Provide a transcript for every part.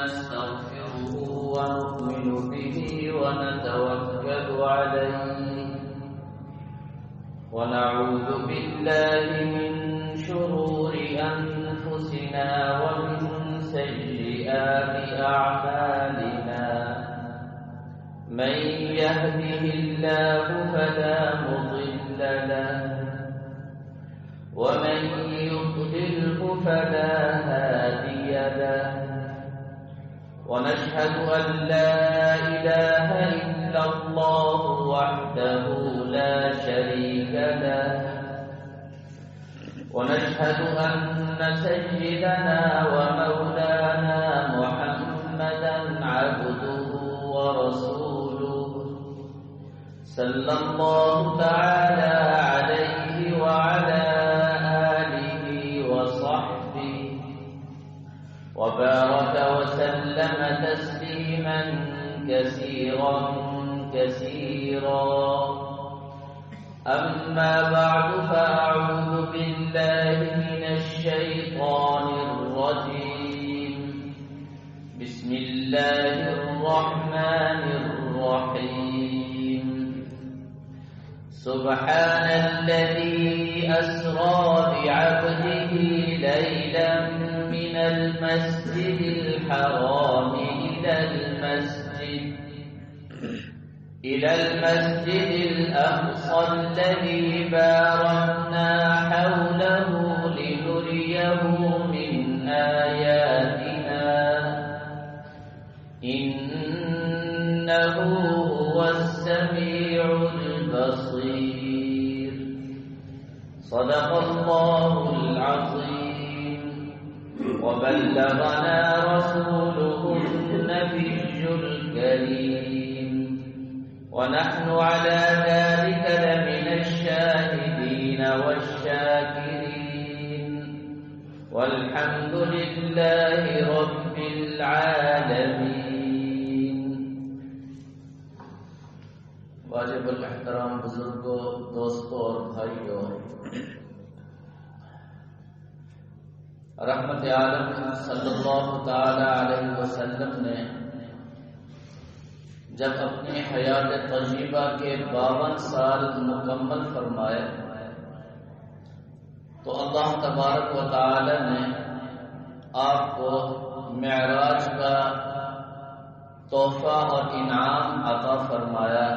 ونستغفره ونؤمن به ونتوكل عليه ونعوذ بالله من شرور أنفسنا ومن سيئات أعمالنا من يهده الله فلا مضل له ومن يضلله فلا هادي له ونشهد أن لا إله إلا الله وحده لا شريك له ونشهد أن سيدنا ومولانا محمدا عبده ورسوله صلى الله تعالى عليه وعلى آله وصحبه وبارك وسلم تسليما كثيرا كثيرا أما بعد فأعوذ بالله من الشيطان الرجيم بسم الله الرحمن الرحيم سبحان الذي أسرى بعبده ليلا من المسجد الحرام إلى المسجد الأقصى الذي باركنا حوله لنريه من آياتنا إنه هو السميع البصير صدق الله العظيم وبلغنا رسوله النبي الكريم ونحن على ذلك لمن الشاهدين والشاكرين والحمد لله رب العالمين. واجب الاحترام بزرگوں، دوستوں اور بھائیوں، رحمت عالم صلی اللہ تعالی علیہ وسلم نے جب اپنی حیات طیبہ کے 52 سال مکمل فرمائے تو اللہ تبارک و تعالی نے آپ کو معراج کا تحفہ اور انعام عطا فرمایا.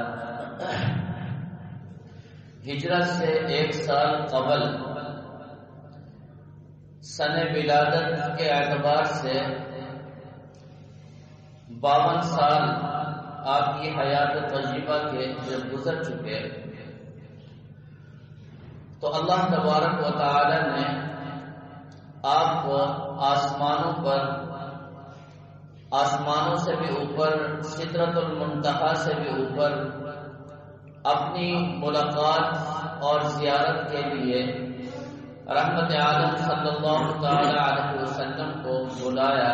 ہجرت سے 1 سال قبل سن ولادت کے اعتبار سے 52 سال آپ کی حیات طیبہ کے جب گزر چکے تو اللہ تبارک و تعالی نے آپ کو آسمانوں سے بھی اوپر، سدرۃ المنتہا سے بھی اوپر اپنی ملاقات اور زیارت کے لیے رحمت عالم صلی اللہ تعالی علیہ وسلم کو بلایا.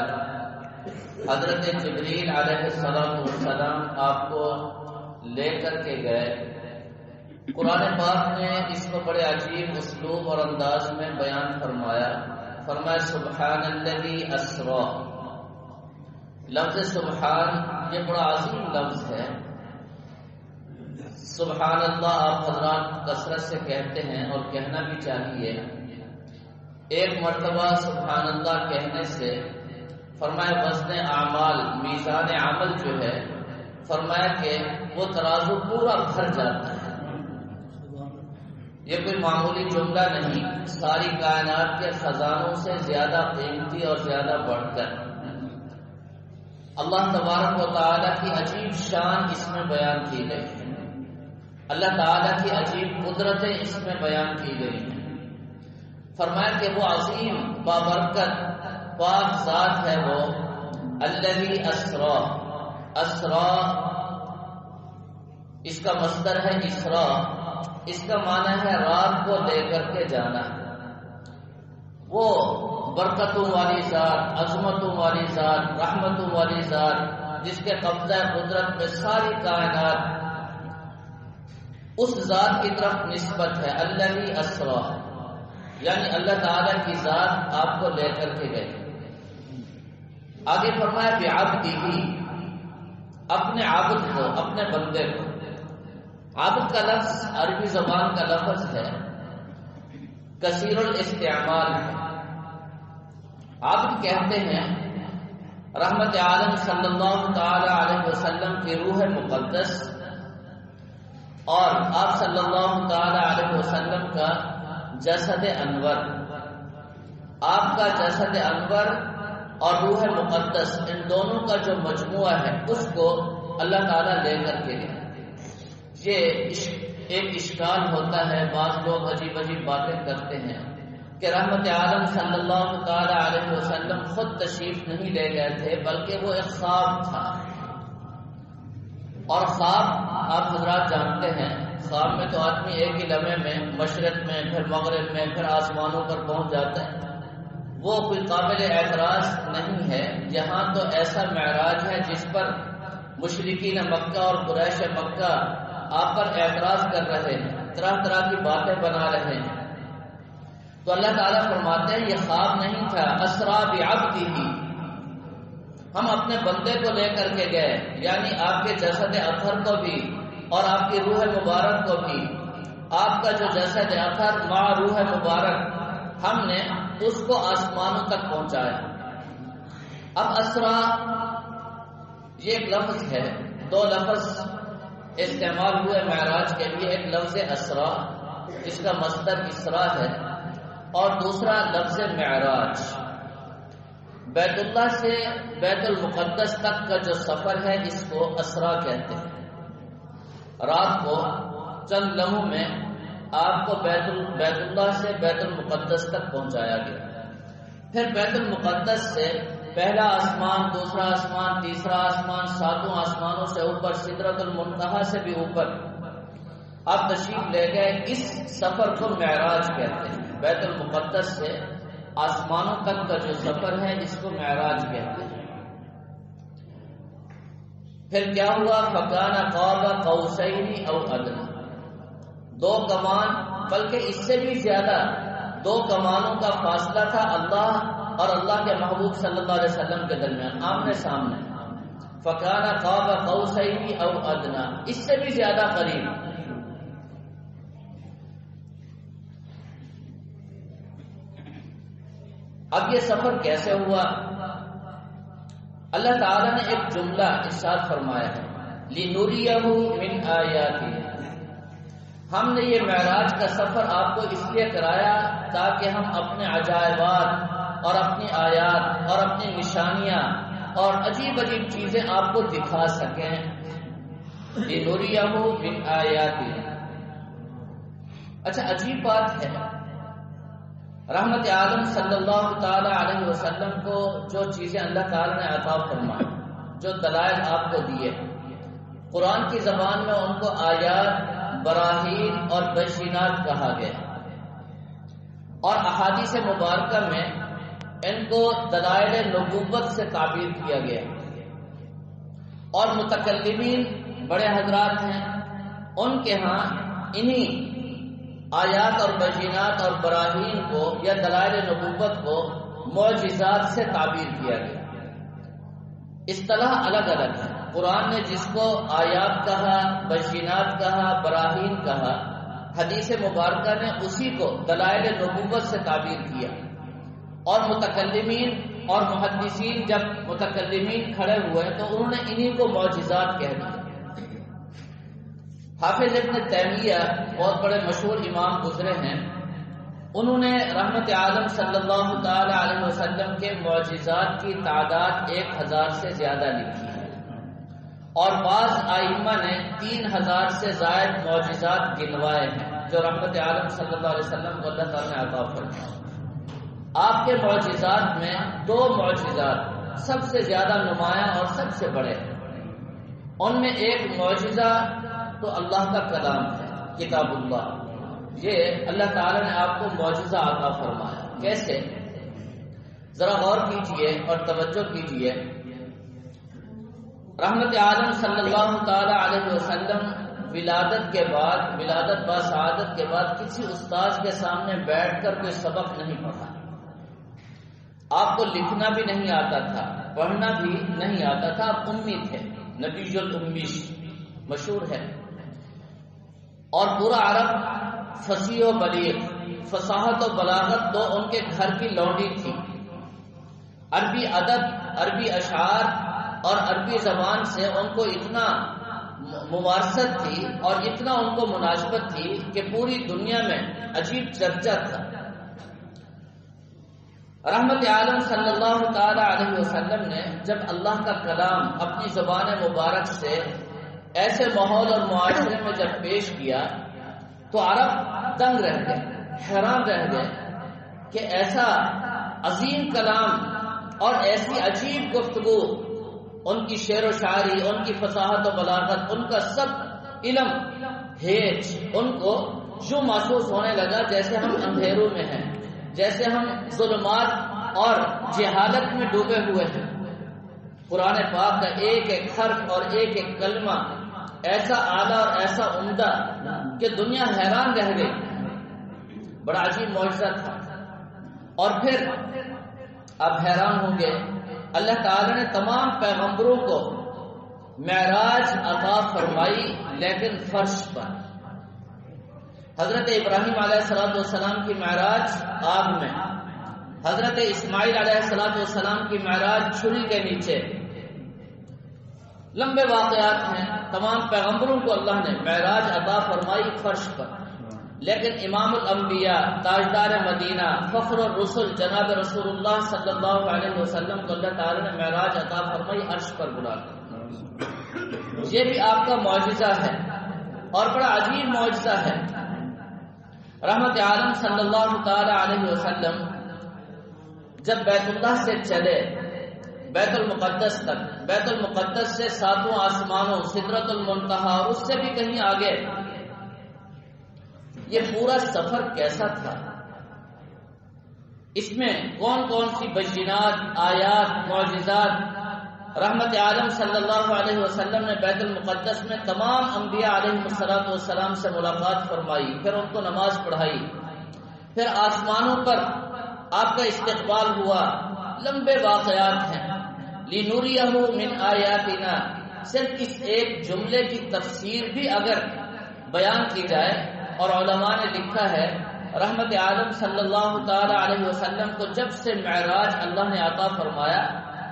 حضرت جبریل علیہ السلام آپ کو لے کر کے گئے. قرآن پاک نے اس کو بڑے عجیب اسلوب اور انداز میں بیان فرمایا. سبحان الذی اسری. لفظ سبحان یہ بڑا عظیم لفظ ہے. سبحان اللہ آپ حضرات کثرت سے کہتے ہیں اور کہنا بھی چاہیے. ایک مرتبہ سبحان اللہ کہنے سے فرمایا وزن اعمال، میزان عمل جو ہے، فرمایا کہ وہ ترازو پورا بھر جاتا ہے. یہ کوئی معمولی جملہ نہیں، ساری کائنات کے خزانوں سے زیادہ قیمتی اور زیادہ بڑھ کر اللہ تبارک و تعالیٰ کی عجیب شان اس میں بیان کی گئی ہے. اللہ تعالیٰ کی عجیب قدرتیں اس میں بیان کی گئی ہیں. فرمایا کہ وہ عظیم بابرکت پاک ذات ہے وہ الذی اسری. اسری اس کا مصدر ہے اسرا. اس کا معنی ہے رات کو لے کر کے جانا. وہ برکتوں والی ذات، عظمتوں والی ذات، رحمتوں والی ذات جس کے قبضہ قدرت میں ساری کائنات اس ذات کی طرف نسبت ہے. الذی اسری یعنی اللہ تعالی کی ذات آپ کو لے کر کے گئی. آگے فرمایا بعبدہ، اپنے عابد کو، اپنے بندے کو۔ عابد کا لفظ عربی زبان کا لفظ ہے، کثیر الاستعمال ہے۔ عابد کہتے ہیں رحمت عالم صلی اللہ تعالی علیہ وسلم کی روح مقدس اور آپ صلی اللہ تعالی علیہ وسلم کا جسد انور، آپ کا جسد انور اور روح مقدس، ان دونوں کا جو مجموعہ ہے اس کو اللہ تعالیٰ لے کر کے گئے۔ یہ ایک اشکال ہوتا ہے، بعض لوگ عجیب عجیب باتیں کرتے ہیں کہ رحمت عالم صلی اللہ تعالی علیہ وسلم خود تشریف نہیں لے گئے تھے، بلکہ وہ ایک خواب تھا، اور خواب آپ حضرات جانتے ہیں، خواب میں تو آدمی ایک ہی لمحے میں مشرق میں، پھر مغرب میں، پھر آسمانوں پر پہنچ جاتا ہے، وہ کوئی قابل اعتراض نہیں ہے۔ یہاں تو ایسا معراج ہے جس پر مشرکین مکہ اور قریش مکہ آپ پر اعتراض کر رہے ہیں، طرح طرح کی باتیں بنا رہے ہیں۔ تو اللہ تعالیٰ فرماتے ہیں یہ خواب نہیں تھا، اسرا بعبدہ، ہم اپنے بندے کو لے کر کے گئے، یعنی آپ کے جسد اطہر کو بھی اور آپ کی روح مبارک کو بھی، آپ کا جو جسد اطہر مع روح مبارک، ہم نے اس کو آسمانوں تک پہنچایا۔ اب اسرا یہ ایک لفظ ہے، دو لفظ استعمال ہوئے معراج کے لیے، ایک لفظ اسرا اس کا مصدر اسرا ہے، اور دوسرا لفظ معراج۔ بیت اللہ سے بیت المقدس تک کا جو سفر ہے اس کو اسرا کہتے ہیں۔ رات کو چند لمحوں میں آپ کو بیت اللہ سے بیت المقدس تک پہنچایا گیا، پھر بیت المقدس سے پہلا آسمان، دوسرا آسمان، تیسرا آسمان، ساتوں آسمانوں سے اوپر، سدرۃ المنتہا سے بھی اوپر آپ تشریف لے گئے۔ اس سفر کو معراج کہتے ہیں، بیت المقدس سے آسمانوں تک کا جو سفر ہے اس کو معراج کہتے ہیں۔ پھر کیا ہوا؟ فکان قاب قوسین او ادنی، دو کمان، بلکہ اس سے بھی زیادہ، دو کمانوں کا فاصلہ تھا اللہ اور اللہ کے محبوب صلی اللہ علیہ وسلم کے درمیان، آمنے سامنے۔ فکان قاب قوسین او ادنی، اس سے بھی زیادہ قریب۔ اب یہ سفر کیسے ہوا؟ اللہ تعالیٰ نے ایک جملہ ارشاد فرمایا ہے، لِنُرِيَهُ مِنْ آيَاتِهِ، ہم نے یہ معراج کا سفر آپ کو اس لیے کرایا تاکہ ہم اپنے عجائبات اور اپنی آیات اور اپنی نشانیاں اور عجیب عجیب چیزیں آپ کو دکھا سکیں۔ لِنُرِيَهُ مِنْ آيَاتِهِ۔ اچھا، عجیب بات ہے، رحمت عالم صلی اللہ تعالی علیہ وسلم کو جو چیزیں اللہ تعالی نے عطا فرمائی، جو دلائل آپ کو دیے، قرآن کی زبان میں ان کو آیات، براہین اور بشینات کہا گیا، اور احادیث مبارکہ میں ان کو دلائل نبوت سے تعبیر کیا گیا، اور متکلمین بڑے حضرات ہیں، ان کے ہاں انہی آیات اور بینات اور براہین کو یا دلائل نبوت کو معجزات سے تعبیر کیا گیا۔ اصطلاح الگ الگ ہے، قرآن نے جس کو آیات کہا، بینات کہا، براہین کہا، حدیث مبارکہ نے اسی کو دلائل نبوت سے تعبیر کیا، اور متکلمین اور محدثین جب متکلمین کھڑے ہوئے تو انہوں نے انہی کو معجزات کہہ دیا۔ حافظ ابن تیمیہ بہت بڑے مشہور امام گزرے ہیں، انہوں نے رحمت عالم صلی اللہ تعالی علیہ وسلم کے معجزات کی تعداد 1000 سے زیادہ لکھی ہے، اور بعض ائمہ نے 3000 سے زائد معجزات گنوائے ہیں جو رحمت عالم صلی اللہ علیہ وسلم کو اللہ تعالی نے عطا فرمائے۔ آپ کے معجزات میں 2 معجزات سب سے زیادہ نمایاں اور سب سے بڑے ہیں۔ ان میں ایک معجزہ تو اللہ کا کلام ہے، کتاب اللہ، یہ اللہ تعالی نے آپ کو معجزہ عطا فرمایا۔ کیسے؟ ذرا غور کیجئے اور توجہ کیجئے۔ رحمت عالم صلی اللہ تعالی علیہ وسلم ولادت کے بعد، ولادت با سعادت کے بعد کسی استاذ کے سامنے بیٹھ کر کوئی سبق نہیں پڑھا، آپ کو لکھنا بھی نہیں آتا تھا، پڑھنا بھی نہیں آتا تھا، آپ امی تھے، نبی الامی مشہور ہے. اور پورا عرب فصیح و بلیغ، فصاحت و بلاغت تو ان کے گھر کی لونڈی تھی. عربی ادب، عربی اشعار اور عربی زبان سے ان کو اتنا ممارست تھی اور اتنا ان کو مناسبت تھی کہ پوری دنیا میں عجیب چرچا تھا. رحمت عالم صلی اللہ تعالی علیہ وسلم نے جب اللہ کا کلام اپنی زبان مبارک سے ایسے ماحول اور معاشرے میں جب پیش کیا تو عرب دنگ رہ گئے، حیران رہ گئے کہ ایسا عظیم کلام اور ایسی عجیب گفتگو، ان کی شعر و شاعری، ان کی فصاحت و بلاغت، ان کا سب علم ہیج، ان کو یوں محسوس ہونے لگا جیسے ہم اندھیروں میں ہیں، جیسے ہم ظلمات اور جہالت میں ڈوبے ہوئے ہیں. قرآن پاک کا ایک ایک حرف اور ایک ایک کلمہ ایسا اعلیٰ اور ایسا عمدہ کہ دنیا حیران رہ گئی. بڑا عجیب معجزہ تھا. اور پھر آپ حیران ہوں گے، اللہ تعالی نے تمام پیغمبروں کو معراج عطا فرمائی، لیکن فرش پر. حضرت ابراہیم علیہ السلام کی معراج آگ میں، حضرت اسماعیل علیہ السلام کی معراج چھری کے نیچے. لمبے واقعات ہیں. تمام پیغمبروں کو اللہ نے معراج عطا فرمائی فرش پر، لیکن امام الانبیاء، تاجدار مدینہ، فخر الرسل جناب رسول اللہ صلی اللہ علیہ وسلم کو اللہ تعالی نے معراج عطا فرمائی عرش پر بلا کر. یہ بھی آپ کا معجزہ ہے اور بڑا عجیب معجزہ ہے. رحمت عالم صلی اللہ تعالی علیہ وسلم جب بیت اللہ سے چلے بیت المقدس تک، بیت المقدس سے 7 آسمانوں، سدرۃ المنتہا اور اس سے بھی کہیں آگے، یہ پورا سفر کیسا تھا؟ اس میں کون کون سی بینات، آیات، معجزات. رحمت عالم صلی اللہ علیہ وسلم نے بیت المقدس میں تمام انبیاء علیہ السلام سے ملاقات فرمائی، پھر ان کو نماز پڑھائی، پھر آسمانوں پر آپ کا استقبال ہوا. لمبے واقعات ہیں. لِنُرِيَهُ مِنْ آیَاتِنَا، صرف اس ایک جملے کی تفسیر بھی اگر بیان کی جائے، اور علماء نے لکھا ہے رحمت عالم صلی اللہ تعالی علیہ وسلم کو جب سے معراج اللہ نے عطا فرمایا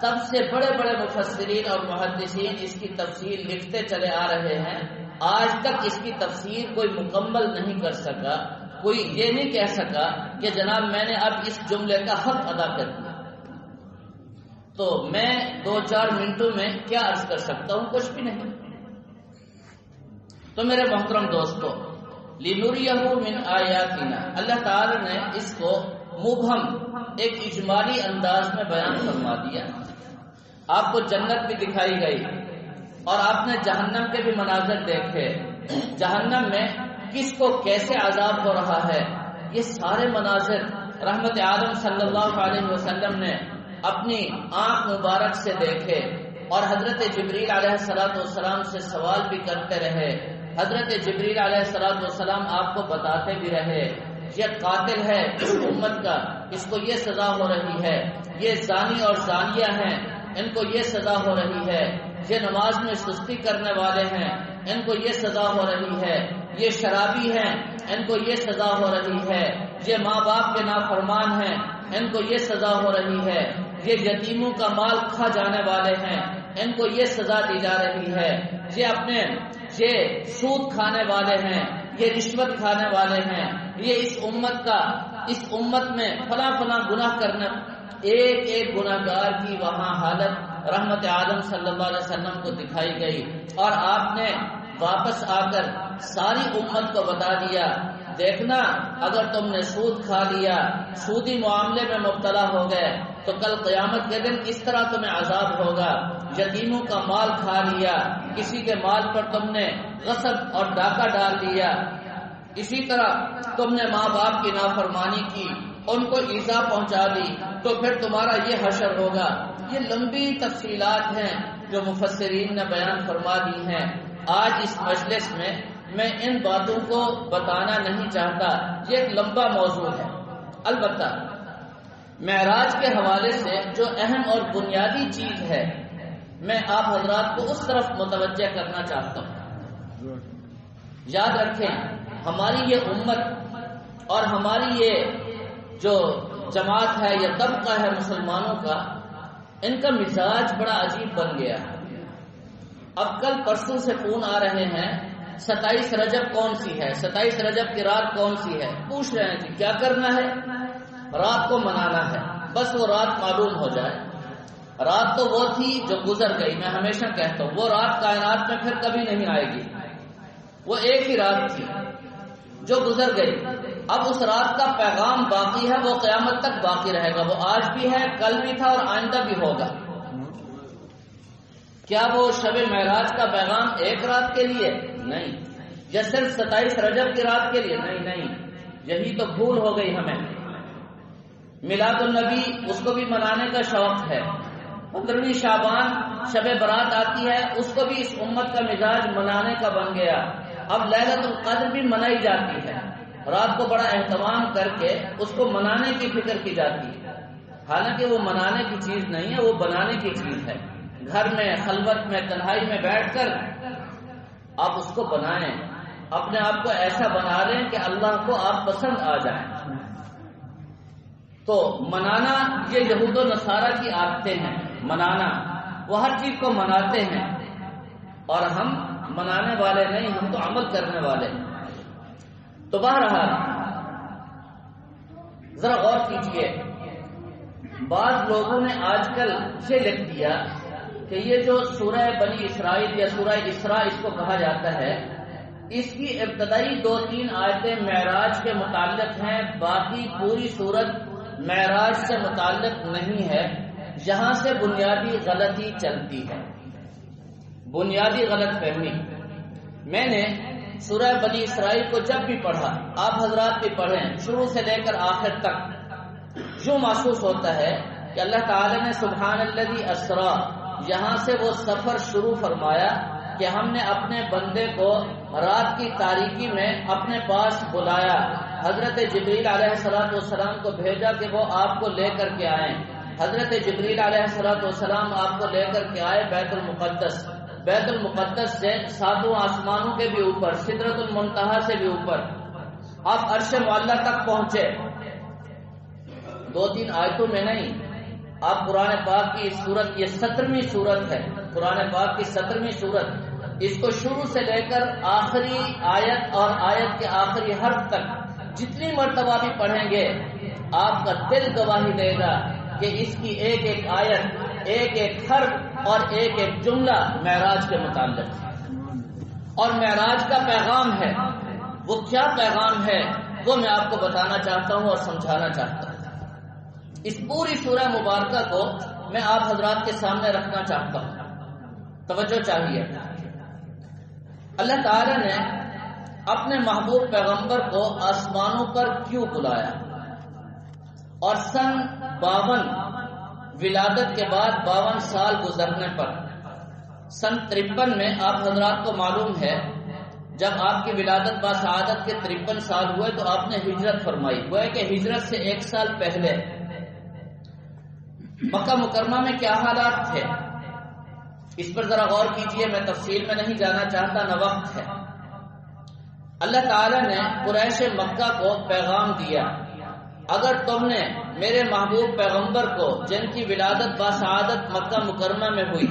تب سے بڑے بڑے مفسرین اور محدثین اس کی تفسیر لکھتے چلے آ رہے ہیں. آج تک اس کی تفسیر کوئی مکمل نہیں کر سکا. کوئی یہ نہیں کہہ سکا کہ جناب میں نے اب اس جملے کا حق ادا کر دیا. تو میں 2-4 منٹوں میں کیا عرض کر سکتا ہوں؟ کچھ بھی نہیں. تو میرے محترم دوستو، لِنُرِيَهُ مِنْ آیَاتِنَا، اللہ تعالی نے اس کو مبہم ایک اجمالی انداز میں بیان فرما دیا. آپ کو جنت بھی دکھائی گئی اور آپ نے جہنم کے بھی مناظر دیکھے. جہنم میں کس کو کیسے عذاب ہو رہا ہے، یہ سارے مناظر رحمت عالم صلی اللہ علیہ وسلم نے اپنی آنکھ مبارک سے دیکھے. اور حضرت جبریل علیہ السلام سے سوال بھی کرتے رہے. حضرت جبریل علیہ السلام آپ کو بتاتے بھی رہے یہ قاتل ہے اس امت کا، اس کو یہ سزا ہو رہی ہے. یہ زانی اور زانیہ ہیں، ان کو یہ سزا ہو رہی ہے. یہ نماز میں سستی کرنے والے ہیں، ان کو یہ سزا ہو رہی ہے. یہ شرابی ہیں، ان کو یہ سزا ہو رہی ہے. یہ ماں باپ کے نافرمان ہیں، ان کو یہ سزا ہو رہی ہے. یہ یتیموں کا مال کھا جانے والے ہیں، ان کو یہ سزا دی جا رہی ہے. یہ سود کھانے والے ہیں، یہ رشوت کھانے والے ہیں، یہ اس امت میں فلاں فلاں گناہ کرنا. ایک ایک گناہگار کی وہاں حالت رحمت عالم صلی اللہ علیہ وسلم کو دکھائی گئی. اور آپ نے واپس آ کر ساری امت کو بتا دیا، دیکھنا اگر تم نے سود کھا لیا، سودی معاملے میں مبتلا ہو گئے تو کل قیامت کے دن اس طرح تمہیں عذاب ہوگا. یتیموں کا مال کھا لیا، کسی کے مال پر تم نے غصب اور ڈاکہ ڈال دیا، اسی طرح تم نے ماں باپ کی نافرمانی کی، ان کو ایذا پہنچا دی، تو پھر تمہارا یہ حشر ہوگا. یہ لمبی تفصیلات ہیں جو مفسرین نے بیان فرما دی ہیں. آج اس مجلس میں ان باتوں کو بتانا نہیں چاہتا، یہ ایک لمبا موضوع ہے. البتہ معراج کے حوالے سے جو اہم اور بنیادی چیز ہے میں آپ حضرات کو اس طرف متوجہ کرنا چاہتا ہوں۔ یاد رکھیں ہماری یہ امت اور ہماری یہ جو جماعت ہے یا طبقہ ہے مسلمانوں کا، ان کا مزاج بڑا عجیب بن گیا ہے۔ اب کل پرسوں سے فون آ رہے ہیں 27 رجب کون سی ہے، 27 رجب کی رات کون سی ہے، پوچھ رہے ہیں کہ کیا کرنا ہے؟ رات کو منانا ہے، بس وہ رات معلوم ہو جائے۔ رات تو وہ تھی جو گزر گئی، میں ہمیشہ کہتا ہوں وہ رات کائنات میں پھر کبھی نہیں آئے گی، وہ ایک ہی رات تھی جو گزر گئی۔ اب اس رات کا پیغام باقی ہے، وہ قیامت تک باقی رہے گا، وہ آج بھی ہے، کل بھی تھا اور آئندہ بھی ہوگا۔ کیا وہ شب معراج کا پیغام ایک رات کے لیے؟ نہیں۔ یا صرف 27 رجب کی رات کے لیے؟ نہیں، یہی تو بھول ہو گئی ہمیں۔ میلاد النبی اس کو بھی منانے کا شوق ہے، 15ویں شعبان شب برات آتی ہے، اس کو بھی اس امت کا مزاج منانے کا بن گیا۔ اب لیلۃ القدر بھی منائی جاتی ہے، رات کو بڑا اہتمام کر کے اس کو منانے کی فکر کی جاتی ہے، حالانکہ وہ منانے کی چیز نہیں ہے، وہ بنانے کی چیز ہے۔ گھر میں خلوت میں تنہائی میں بیٹھ کر آپ اس کو بنائیں، اپنے آپ کو ایسا بنا لیں کہ اللہ کو آپ پسند آ جائیں۔ تو منانا یہ یہود و نصارہ کی عادتیں ہیں، منانا، وہ ہر چیز کو مناتے ہیں اور ہم منانے والے نہیں، ہم تو عمل کرنے والے ہیں۔ تو بہرحال ذرا غور کیجئے، بعض لوگوں نے آج کل یہ لکھ دیا کہ یہ جو سورہ بنی اسرائیل یا سورہ اسراء اس کو کہا جاتا ہے، اس کی ابتدائی 2-3 آیتیں معراج کے متعلق ہیں، باقی پوری سورت معراج سے متعلق نہیں ہے۔ یہاں سے بنیادی غلطی چلتی ہے، بنیادی غلط فہمی۔ میں نے سورہ بنی اسرائیل کو جب بھی پڑھا، آپ حضرات بھی پڑھیں، شروع سے لے کر آخر تک، یوں محسوس ہوتا ہے کہ اللہ تعالی نے سبحان الذی اسریٰ یہاں سے وہ سفر شروع فرمایا کہ ہم نے اپنے بندے کو رات کی تاریکی میں اپنے پاس بلایا، حضرت جبریل علیہ السلام کو بھیجا کہ وہ آپ کو لے کر کے آئیں۔ حضرت جبریل علیہ السلام آپ کو لے کر کے آئے بیت المقدس سے 7 آسمانوں کے بھی اوپر، سدرۃ المنتہا سے بھی اوپر، آپ عرش معلیٰ تک پہنچے۔ 2-3 آیتوں میں نہیں، آپ قرآن پاک کی سورت، یہ 17ویں سورت ہے، قرآن پاک کی 17ویں سورت، اس کو شروع سے لے کر آخری آیت اور آیت کے آخری حرف تک جتنی مرتبہ بھی پڑھیں گے آپ کا دل گواہی دے گا کہ اس کی ایک ایک آیت، ایک ایک حرف اور ایک ایک جملہ معراج کے متعلق ہے، اور معراج کا پیغام ہے۔ وہ کیا پیغام ہے وہ میں آپ کو بتانا چاہتا ہوں اور سمجھانا چاہتا ہوں۔ اس پوری سورہ مبارکہ کو میں آپ حضرات کے سامنے رکھنا چاہتا ہوں، توجہ چاہیے۔ اللہ تعالی نے اپنے محبوب پیغمبر کو آسمانوں پر کیوں بلایا، اور سن 52 ولادت کے بعد 52 سال گزرنے پر سن 53 میں آپ حضرات کو معلوم ہے جب آپ کی ولادت باسعادت کے 53 سال ہوئے تو آپ نے ہجرت فرمائی، وہ ہے کہ ہجرت سے 1 سال پہلے مکہ مکرمہ میں کیا حالات تھے، اس پر ذرا غور کیجئے، میں تفصیل میں نہیں جانا چاہتا، نہ وقت ہے۔ اللہ تعالی نے قریش مکہ کو پیغام دیا، اگر تم نے میرے محبوب پیغمبر کو جن کی ولادت باسعادت مکہ مکرمہ میں ہوئی،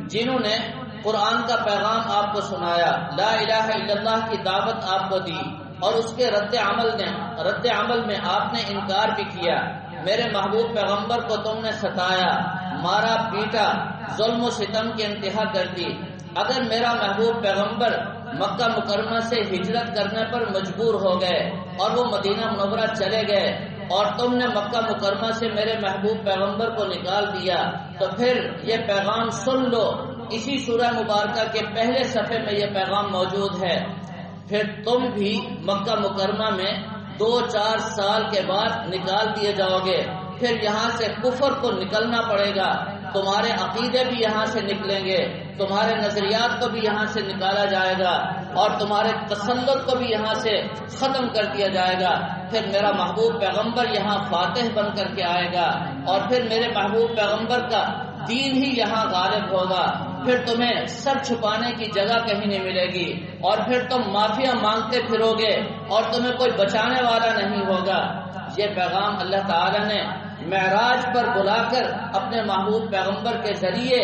جنہوں نے قرآن کا پیغام آپ کو سنایا، لا الہ الا اللہ کی دعوت آپ کو دی، اور اس کے رد عمل میں آپ نے انکار بھی کیا، میرے محبوب پیغمبر کو تم نے ستایا، مارا پیٹا، ظلم و ستم کی انتہا کر دی، اگر میرا محبوب پیغمبر مکہ مکرمہ سے ہجرت کرنے پر مجبور ہو گئے اور وہ مدینہ منورہ چلے گئے اور تم نے مکہ مکرمہ سے میرے محبوب پیغمبر کو نکال دیا، تو پھر یہ پیغام سن لو، اسی سورہ مبارکہ کے پہلے صفحے میں یہ پیغام موجود ہے، پھر تم بھی مکہ مکرمہ میں 2-4 سال کے بعد نکال دیے جاؤ گے، پھر یہاں سے کفر کو نکلنا پڑے گا، تمہارے عقیدے بھی یہاں سے نکلیں گے، تمہارے نظریات کو بھی یہاں سے نکالا جائے گا، اور تمہارے تسلط کو بھی یہاں سے ختم کر دیا جائے گا، پھر میرا محبوب پیغمبر یہاں فاتح بن کر کے آئے گا اور پھر میرے محبوب پیغمبر کا دین ہی یہاں غالب ہوگا، پھر تمہیں سر چھپانے کی جگہ کہیں نہیں ملے گی اور پھر تم معافیاں مانگتے پھرو گے اور تمہیں کوئی بچانے والا نہیں ہوگا۔ یہ پیغام اللہ تعالی نے معراج پر بلا کر اپنے محبوب پیغمبر کے ذریعے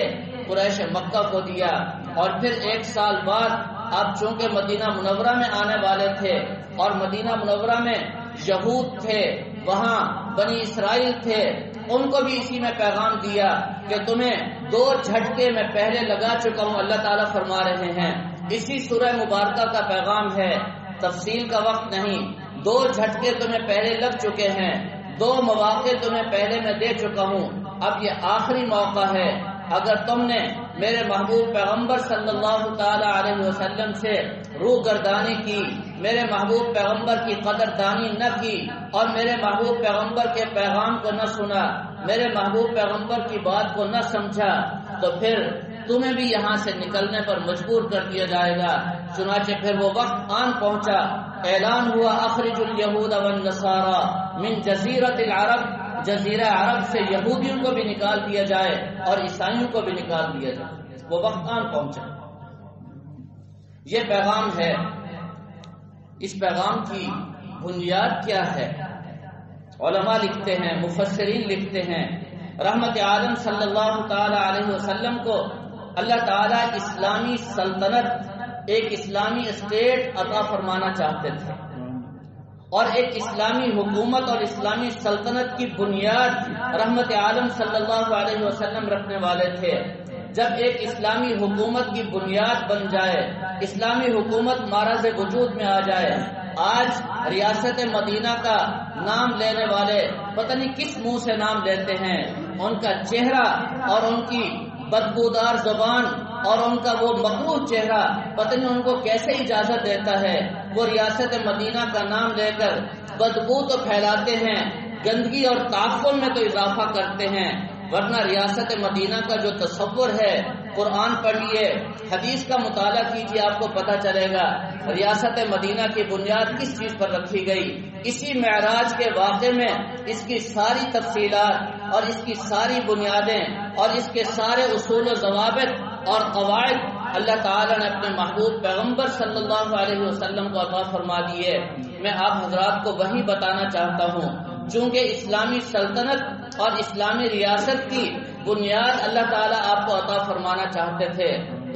قریش مکہ کو دیا، اور پھر 1 سال بعد آپ چونکہ مدینہ منورہ میں آنے والے تھے اور مدینہ منورہ میں یہود تھے، وہاں بنی اسرائیل تھے، ان کو بھی اسی میں پیغام دیا کہ تمہیں 2 جھٹکے میں پہلے لگا چکا ہوں، اللہ تعالیٰ فرما رہے ہیں۔ اسی سورہ مبارکہ کا پیغام ہے، تفصیل کا وقت نہیں، 2 جھٹکے تمہیں پہلے لگ چکے ہیں، 2 مواقع تمہیں پہلے میں دے چکا ہوں، اب یہ آخری موقع ہے۔ اگر تم نے میرے محبوب پیغمبر صلی اللہ تعالی علیہ وسلم سے روگردانی کی، میرے محبوب پیغمبر کی قدردانی نہ کی اور میرے محبوب پیغمبر کے پیغام کو نہ سنا، میرے محبوب پیغمبر کی بات کو نہ سمجھا، تو پھر تمہیں بھی یہاں سے نکلنے پر مجبور کر دیا جائے گا۔ چنانچہ پھر وہ وقت آن پہنچا، اعلان ہوا اخرج الیہود والنصارى من جزیرۃ العرب، جزیرہ عرب سے یہودیوں کو بھی نکال دیا جائے اور عیسائیوں کو بھی نکال دیا جائے۔ وہ وقت آن پہنچا۔ یہ پیغام ہے، اس پیغام کی بنیاد کیا ہے؟ علماء لکھتے ہیں، مفسرین لکھتے ہیں، رحمت عالم صلی اللہ تعالی علیہ وسلم کو اللہ تعالیٰ اسلامی سلطنت، ایک اسلامی اسٹیٹ عطا فرمانا چاہتے تھے، اور ایک اسلامی حکومت اور اسلامی سلطنت کی بنیاد رحمت عالم صلی اللہ علیہ وسلم رکھنے والے تھے۔ جب ایک اسلامی حکومت کی بنیاد بن جائے، اسلامی حکومت معرض وجود میں آ جائے، آج ریاست مدینہ کا نام لینے والے پتہ نہیں کس منہ سے نام لیتے ہیں، ان کا چہرہ اور ان کی بدبودار زبان اور ان کا وہ مکروہ چہرہ پتہ نہیں ان کو کیسے اجازت دیتا ہے، وہ ریاست مدینہ کا نام لے کر بدبو تو پھیلاتے ہیں، گندگی اور تعفن میں تو اضافہ کرتے ہیں، ورنہ ریاست مدینہ کا جو تصور ہے، قرآن پڑھیے، حدیث کا مطالعہ کیجیے، آپ کو پتہ چلے گا ریاست مدینہ کی بنیاد کس چیز پر رکھی گئی۔ اسی معراج کے واقعے میں اس کی ساری تفصیلات اور اس کی ساری بنیادیں اور اس کے سارے اصول و ضوابط اور قواعد اللہ تعالیٰ نے اپنے محبوب پیغمبر صلی اللہ علیہ وسلم کو عطا فرما دیے۔ میں آپ حضرات کو وہی بتانا چاہتا ہوں، چونکہ اسلامی سلطنت اور اسلامی ریاست کی بنیاد اللہ تعالیٰ آپ کو عطا فرمانا چاہتے تھے،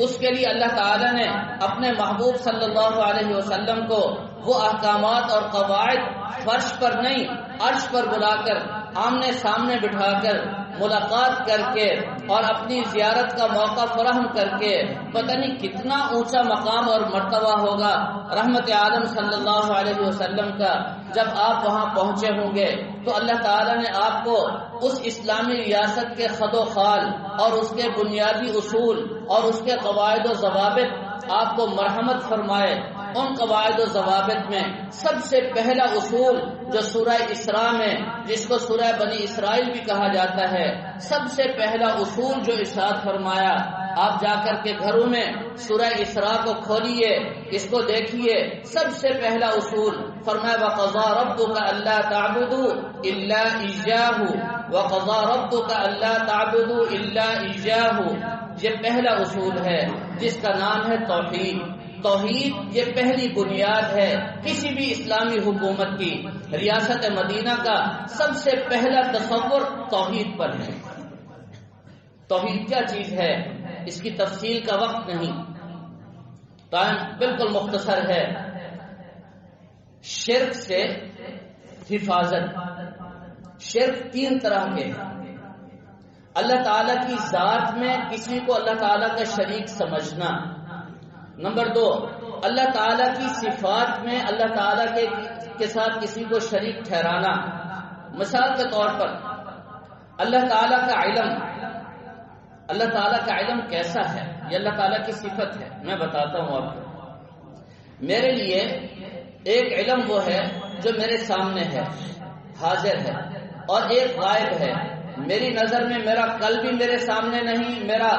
اس کے لیے اللہ تعالیٰ نے اپنے محبوب صلی اللہ علیہ وسلم کو وہ احکامات اور قواعد فرش پر نہیں عرش پر بلا کر آمنے سامنے بٹھا کر ملاقات کر کے اور اپنی زیارت کا موقع فراہم کر کے، پتہ نہیں کتنا اونچا مقام اور مرتبہ ہوگا رحمت عالم صلی اللہ علیہ وسلم کا جب آپ وہاں پہنچے ہوں گے، تو اللہ تعالیٰ نے آپ کو اس اسلامی ریاست کے خد و خال اور اس کے بنیادی اصول اور اس کے قواعد و ضوابط آپ کو مرحمت فرمائے۔ ان قواعد و ضوابط میں سب سے پہلا اصول جو سورہ اسراء میں، جس کو سورہ بنی اسرائیل بھی کہا جاتا ہے، سب سے پہلا اصول جو ارشاد فرمایا، آپ جا کر کے گھروں میں سورہ اسراء کو کھولیے، اس کو دیکھیے، سب سے پہلا اصول فرمایا وَقَضَىٰ رَبُّكَ أَلَّا تَعْبُدُوا إِلَّا إِيَّاهُ وَقَضَىٰ رَبُّكَ أَلَّا تَعْبُدُوا إِلَّا إِيَّاهُ۔ یہ پہلا اصول ہے جس کا نام ہے توحید۔ توحید یہ پہلی بنیاد ہے کسی بھی اسلامی حکومت کی۔ ریاست مدینہ کا سب سے پہلا تصور توحید پر ہے۔ توحید کیا چیز ہے، اس کی تفصیل کا وقت نہیں، ٹائم بالکل مختصر ہے۔ شرک سے حفاظت۔ شرک 3 طرح کے ہیں۔ اللہ تعالیٰ کی ذات میں کسی کو اللہ تعالیٰ کا شریک سمجھنا۔ نمبر 2، اللہ تعالیٰ کی صفات میں اللہ تعالیٰ کے ساتھ کسی کو شریک ٹھہرانا۔ مثال کے طور پر اللہ تعالیٰ کا علم، اللہ تعالیٰ کا علم کیسا ہے، یہ اللہ تعالیٰ کی صفت ہے۔ میں بتاتا ہوں آپ کو۔ میرے لیے ایک علم وہ ہے جو میرے سامنے ہے، حاضر ہے، اور ایک غائب ہے۔ میری نظر میں میرا کل بھی میرے سامنے نہیں، میرا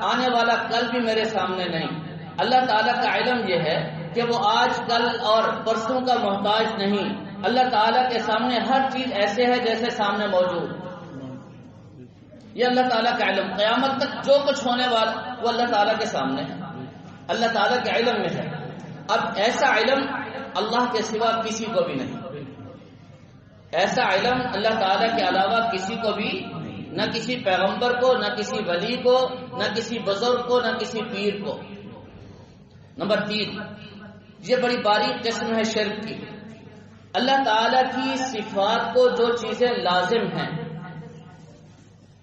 آنے والا کل بھی میرے سامنے نہیں۔ اللہ تعالیٰ کا علم یہ ہے کہ وہ آج کل اور پرسوں کا محتاج نہیں. اللہ تعالیٰ کے سامنے ہر چیز ایسے ہے جیسے سامنے موجود. یہ اللہ تعالیٰ کا علم. قیامت تک جو کچھ ہونے والا وہ اللہ تعالیٰ کے سامنے ہے, اللہ تعالیٰ کے علم میں ہے. اب ایسا علم اللہ کے سوا کسی کو بھی نہیں. ایسا علم اللہ تعالیٰ کے علاوہ کسی کو بھی, نہ کسی پیغمبر کو, نہ کسی ولی کو, نہ کسی بزرگ کو, نہ کسی پیر کو. نمبر 3, یہ بڑی باریک قسم ہے شرک کی. اللہ تعالیٰ کی صفات کو جو چیزیں لازم ہیں,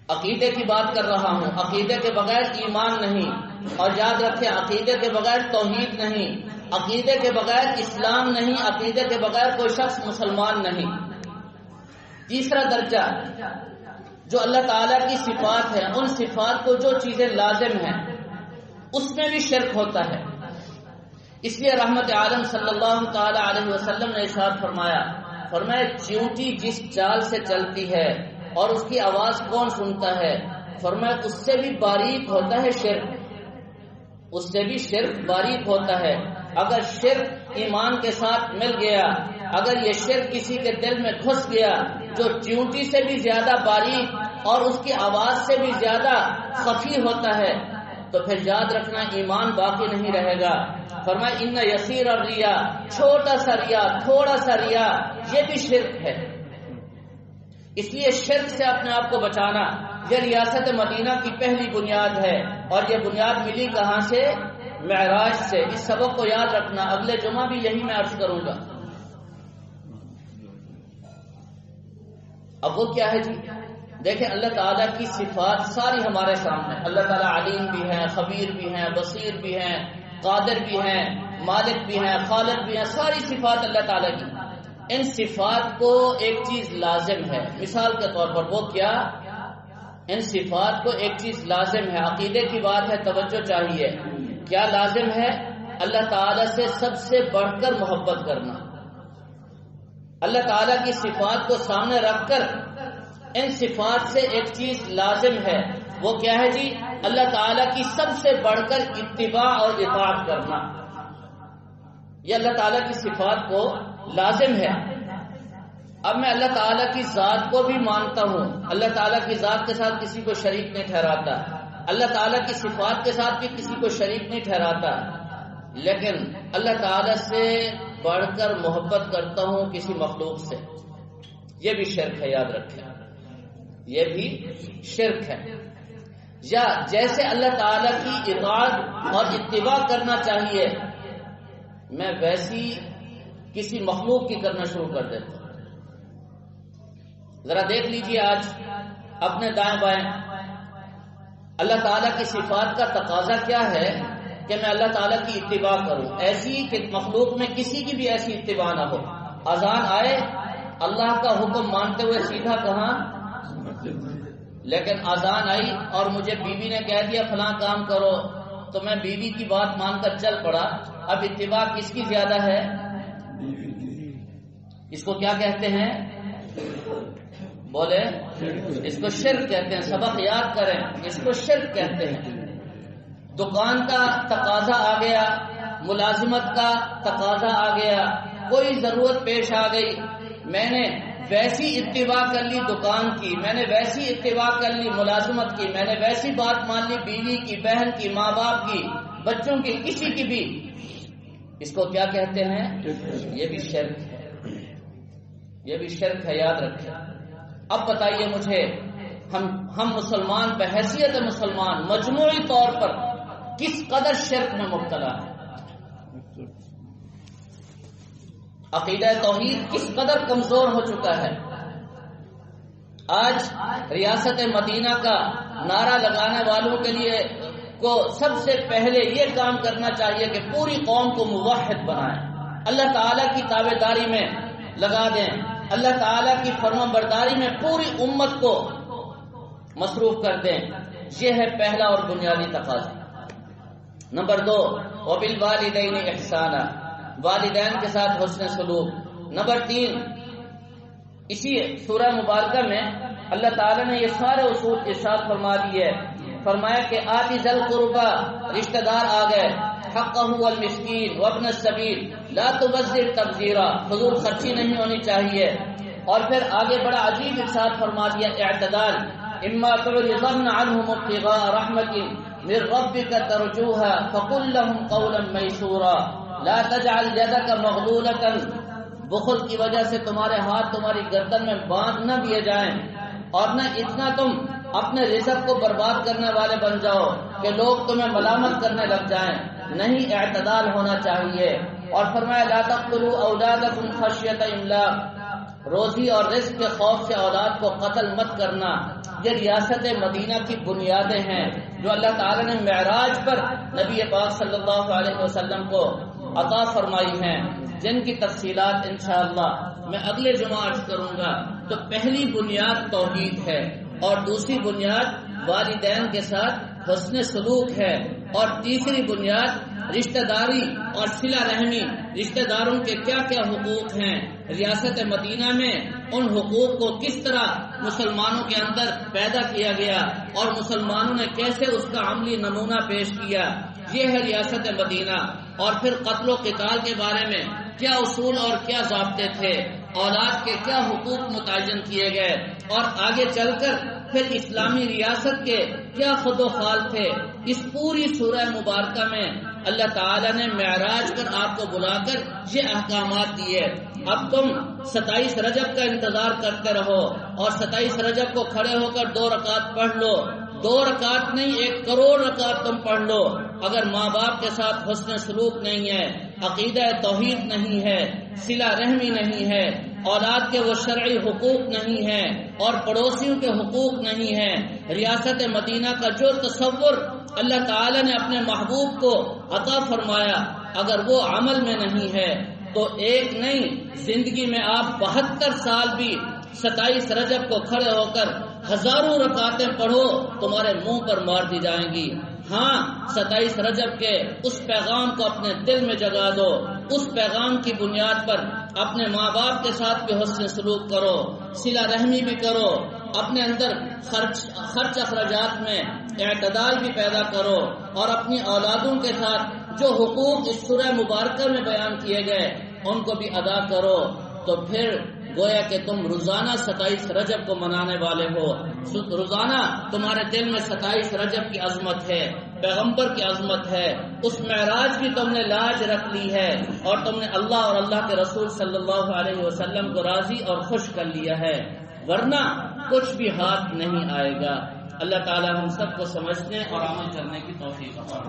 عقیدے کی بات کر رہا ہوں, عقیدے کے بغیر ایمان نہیں. اور یاد رکھیں عقیدے کے بغیر توحید نہیں, عقیدے کے بغیر اسلام نہیں, عقیدے کے بغیر کوئی شخص مسلمان نہیں. تیسرا درجہ جو اللہ تعالیٰ کی صفات ہے, ان صفات کو جو چیزیں لازم ہیں اس میں بھی شرک ہوتا ہے. اس لیے رحمت عالم صلی اللہ تعالی علیہ وسلم نے ارشاد فرمایا چیونٹی جس چال سے چلتی ہے اور اس کی آواز کون سنتا ہے, فرمایا اس سے بھی باریک ہوتا ہے شرک, اس سے بھی شرک باریک ہوتا ہے. اگر شرک ایمان کے ساتھ مل گیا, اگر یہ شرک کسی کے دل میں گھس گیا جو چیونٹی سے بھی زیادہ باریک اور اس کی آواز سے بھی زیادہ خفی ہوتا ہے, تو پھر یاد رکھنا ایمان باقی نہیں رہے گا. فرمایا ان یسیر الریا, چھوٹا سا ریا, تھوڑا سا ریا, یہ بھی شرک ہے. اس لیے شرک سے اپنے آپ کو بچانا یہ ریاست مدینہ کی پہلی بنیاد ہے. اور یہ بنیاد ملی کہاں سے؟ معراج سے. اس سبق کو یاد رکھنا, اگلے جمعہ بھی یہی میں عرض کروں گا. اب وہ کیا ہے جی؟ دیکھیں اللہ تعالیٰ کی صفات ساری ہمارے سامنے. اللہ تعالیٰ علیم بھی ہیں, خبیر بھی ہیں, بصیر بھی ہیں, قادر بھی ہیں, مالک بھی ہیں, خالق بھی ہیں. ساری صفات اللہ تعالیٰ کی. ان صفات کو ایک چیز لازم ہے. مثال کے طور پر وہ کیا؟ ان صفات کو ایک چیز لازم ہے. عقیدے کی بات ہے, توجہ چاہیے. کیا لازم ہے؟ اللہ تعالیٰ سے سب سے بڑھ کر محبت کرنا. اللہ تعالیٰ کی صفات کو سامنے رکھ کر ان صفات سے ایک چیز لازم ہے. وہ کیا ہے جی؟ اللہ تعالیٰ کی سب سے بڑھ کر اتباع اور اطاعت کرنا. یہ اللہ تعالیٰ کی صفات کو لازم ہے. اب میں اللہ تعالیٰ کی ذات کو بھی مانتا ہوں, اللہ تعالیٰ کی ذات کے ساتھ کسی کو شریک نہیں ٹھہراتا, اللہ تعالیٰ کی صفات کے ساتھ بھی کسی کو شریک نہیں ٹھہراتا, لیکن اللہ تعالیٰ سے بڑھ کر محبت کرتا ہوں کسی مخلوق سے. یہ بھی شرک ہے, یاد رکھیں, یہ بھی شرک ہے. یا جیسے اللہ تعالیٰ کی اطاعت اور اتباع کرنا چاہیے, میں ویسی کسی مخلوق کی کرنا شروع کر دیتا ہوں. ذرا دیکھ لیجئے آج اپنے دائیں بائیں, اللہ تعالیٰ کی صفات کا تقاضا کیا ہے کہ میں اللہ تعالیٰ کی اتباع کروں, ایسی کہ مخلوق میں کسی کی بھی ایسی اتباع نہ ہو. اذان آئے اللہ کا حکم مانتے ہوئے سیدھا کہاں, لیکن اذان آئی اور مجھے بیوی نے کہہ دیا فلاں کام کرو تو میں بیوی کی بات مان کر چل پڑا. اب اتباع کس کی زیادہ ہے؟ اس کو کیا کہتے ہیں؟ بولے, اس کو شرک کہتے ہیں. سبق یاد کریں, اس کو شرک کہتے ہیں. دکان کا تقاضا آ گیا, ملازمت کا تقاضا آ گیا, کوئی ضرورت پیش آ گئی, میں نے ویسی اتباع کر لی دکان کی, میں نے ویسی اتباع کر لی ملازمت کی, میں نے ویسی بات مان لی بیوی کی, بہن کی, ماں باپ کی, بچوں کی, کسی کی بھی. اس کو کیا کہتے ہیں؟ یہ بھی شرک ہے, یہ بھی شرک ہے, یاد رکھیں. اب بتائیے مجھے, ہم مسلمان بحیثیت مسلمان مجموعی طور پر کس قدر شرک میں مبتلا ہے؟ عقیدہ توحید کس قدر کمزور ہو چکا ہے؟ آج ریاست مدینہ کا نعرہ لگانے والوں کے لیے کو سب سے پہلے یہ کام کرنا چاہیے کہ پوری قوم کو موحد بنائیں, اللہ تعالیٰ کی تابعداری میں لگا دیں, اللہ تعالیٰ کی فرمان برداری میں پوری امت کو مصروف کر دیں. یہ ہے پہلا اور بنیادی تقاضا. نمبر 2, وبالوالدین احسانا, والدین کے ساتھ حسن سلوک. نمبر 3, اسی سورہ مبارکہ میں اللہ تعالیٰ نے یہ سارے اصول ارشاد فرما دیے. فرمایا کہ آتی ذل قربا, رشتہ دار آ گئے, حقه والمسكين وابن السبيل لا تبذر تبذيرا، فضول خرچی نہیں ہونی چاہیے. اور پھر آگے بڑا عجیب ارشاد فرما دیا اعتدال. اما تعرضن عنهم ابتغاء رحمة من ربك ترجوها فقل لهم قولا ميسورا لا تجعل يدك مغلولة، بخل کی وجہ سے تمہارے ہاتھ تمہاری گردن میں باندھ نہ دیے جائیں، اور نہ اتنا تم اپنے رزق کو برباد کرنے والے بن جاؤ کہ لوگ تمہیں ملامت کرنے لگ جائیں. نہیں، اعتدال ہونا چاہیے. اور فرمایا لا تقتلوا اولادکم خشیۃ املاق، روزی اور رزق کے خوف سے اولاد کو قتل مت کرنا. یہ ریاست مدینہ کی بنیادیں ہیں جو اللہ تعالی نے معراج پر نبی پاک صلی اللہ علیہ وسلم کو عطا فرمائی ہیں، جن کی تفصیلات انشاءاللہ میں اگلے جمعہ عرض کروں گا. تو پہلی بنیاد توحید ہے، اور دوسری بنیاد والدین کے ساتھ حسن سلوک ہے، اور تیسری بنیاد رشتہ داری اور صلہ رحمی. رشتہ داروں کے کیا کیا حقوق ہیں، ریاست مدینہ میں ان حقوق کو کس طرح مسلمانوں کے اندر پیدا کیا گیا اور مسلمانوں نے کیسے اس کا عملی نمونہ پیش کیا. یہ ہے ریاست مدینہ. اور پھر قتل و قتال کے بارے میں کیا اصول اور کیا ضابطے تھے، اولاد کے کیا حقوق متعین کیے گئے، اور آگے چل کر پھر اسلامی ریاست کے کیا خد و خال تھے. اس پوری سورہ مبارکہ میں اللہ تعالیٰ نے معراج پر آپ کو بلا کر یہ احکامات دیے. اب تم 27 رجب کا انتظار کرتے رہو، اور 27 رجب کو کھڑے ہو کر 2 رکعت پڑھ لو. 2 رکعت نہیں، 1 کروڑ رکعت تم پڑھ لو. اگر ماں باپ کے ساتھ حسن سلوک نہیں ہے، عقیدہ توحید نہیں ہے، صلہ رحمی نہیں ہے، اولاد کے وہ شرعی حقوق نہیں ہیں، اور پڑوسیوں کے حقوق نہیں ہیں، ریاست مدینہ کا جو تصور اللہ تعالی نے اپنے محبوب کو عطا فرمایا اگر وہ عمل میں نہیں ہے تو ایک نہیں، زندگی میں آپ 72 سال بھی 27 رجب کو کھڑے ہو کر ہزاروں رکعتیں پڑھو، تمہارے منہ پر مار دی جائیں گی. ہاں، 27 رجب کے اس پیغام کو اپنے دل میں جگا دو. اس پیغام کی بنیاد پر اپنے ماں باپ کے ساتھ بھی حسن سلوک کرو، صلہ رحمی بھی کرو، اپنے اندر خرچ اخراجات میں اعتدال بھی پیدا کرو، اور اپنی اولادوں کے ساتھ جو حقوق اس سورہ مبارکہ میں بیان کیے گئے ان کو بھی ادا کرو. تو پھر گویا کہ تم روزانہ 27 رجب کو منانے والے ہو. روزانہ تمہارے دل میں 27 رجب کی عظمت ہے، پیغمبر کی عظمت ہے. اس معراج کی تم نے لاج رکھ لی ہے، اور تم نے اللہ اور اللہ کے رسول صلی اللہ علیہ وسلم کو راضی اور خوش کر لیا ہے، ورنہ کچھ بھی ہاتھ نہیں آئے گا. اللہ تعالی ہم سب کو سمجھنے اور عمل کرنے کی توفیق عطا فرمائے.